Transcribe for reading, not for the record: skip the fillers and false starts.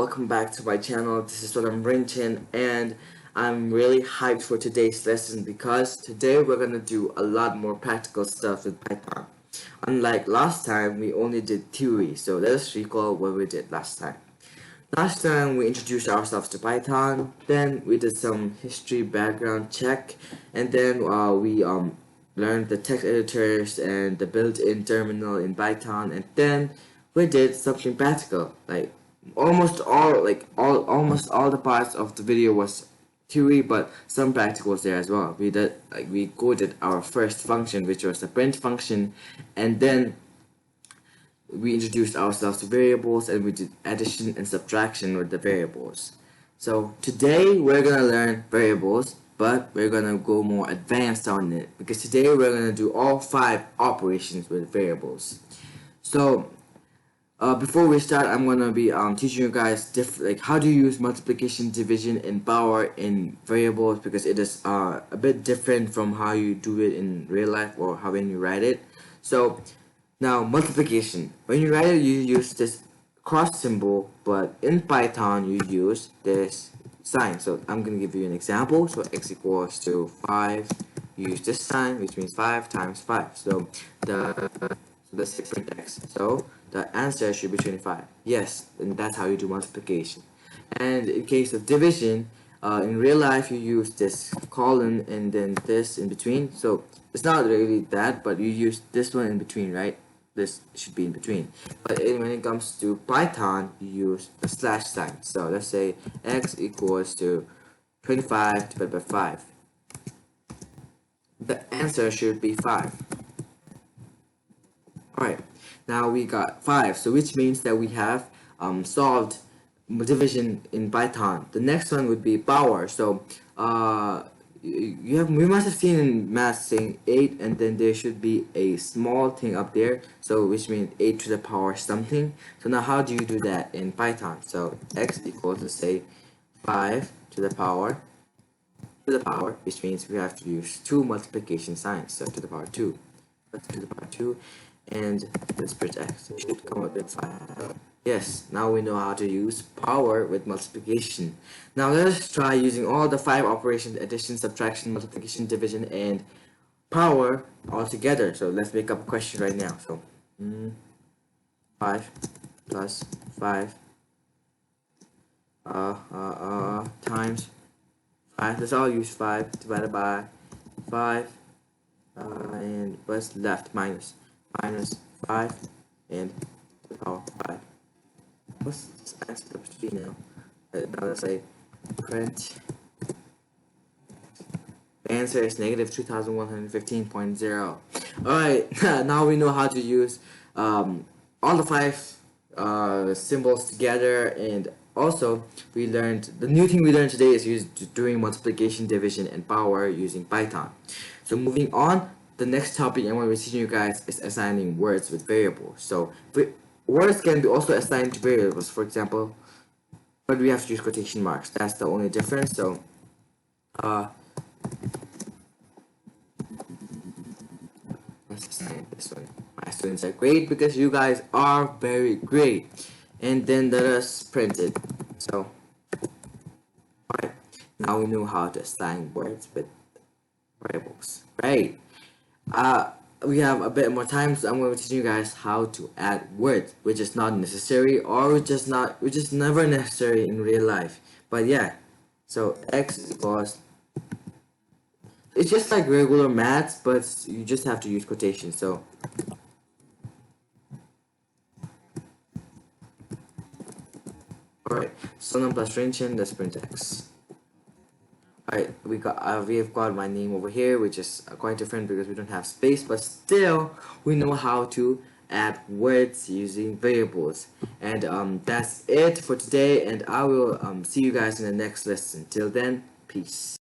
welcome back to my channel. This is Sonam Rinchin, and I'm really hyped for today's lesson because today we're gonna do a lot more practical stuff with Python. Unlike last time, we only did theory, so let us recall what we did last time. Last time we introduced ourselves to Python, then we did some history background check, and then we learned the text editors and the built-in terminal in Python, and then we did something practical. Like almost all the parts of the video was theory, but some practicals there as well. We coded our first function, which was the print function, and then we introduced ourselves to variables, and we did addition and subtraction with the variables. So today we're gonna learn variables, but we're gonna go more advanced on it because today we're gonna do all 5 operations with variables. So before we start, I'm gonna be teaching you guys how to use multiplication, division, and power in variables because it is a bit different from how you do it in real life or how when you write it. So now multiplication, when you write it, you use this cross symbol, but in Python you use this sign. So I'm gonna give you an example. So x equals to 5. You use this sign, which means 5 times 5. So let's say print x. So the answer should be 25. Yes, and that's how you do multiplication. And in case of division, in real life you use this colon and then this in between. So it's not really that, but you use this one in between, right? This should be in between. But when it comes to Python, you use the slash sign. So let's say x equals to 25 divided by 5. The answer should be 5. Alright, now we got 5, so which means that we have solved division in Python. The next one would be power. So we must have seen in math saying 8, and then there should be a small thing up there, so which means 8 to the power something. So now how do you do that in Python? So x equals to say 5 to the power, which means we have to use 2 multiplication signs. So to the power 2, to the power 2, and let's print x. It should come up with 5. Yes, now we know how to use power with multiplication. Now let us try using all the 5 operations: addition, subtraction, multiplication, division, and power all together. So let's make up a question right now. So 5 plus 5 times 5. Let's all use 5 divided by 5, and what's left? Minus 5 and to the power 5. What's this answer supposed to be now? Now let's say print. The answer is negative 2115.0. Alright, now we know how to use all the 5 symbols together, and also we learned the new thing we learned today is doing multiplication, division, and power using Python. So moving on, the next topic I'm going to be teaching you guys is assigning words with variables. So words can be also assigned to variables, for example, but we have to use quotation marks. That's the only difference. So let's assign this one. My students are great because you guys are very great. And then let us print it. So alright, now we know how to assign words with variables. Right. We have a bit more time, so I'm going to teach you guys how to add words, which is not necessary, or which is never necessary in real life. But yeah, so x equals, it's just like regular maths, but you just have to use quotations. So alright, Sonam plus Rinchin, let's print x. Alright, we have got my name over here, which is quite different because we don't have space, but still we know how to add words using variables. And that's it for today, and I will see you guys in the next lesson. Till then, peace.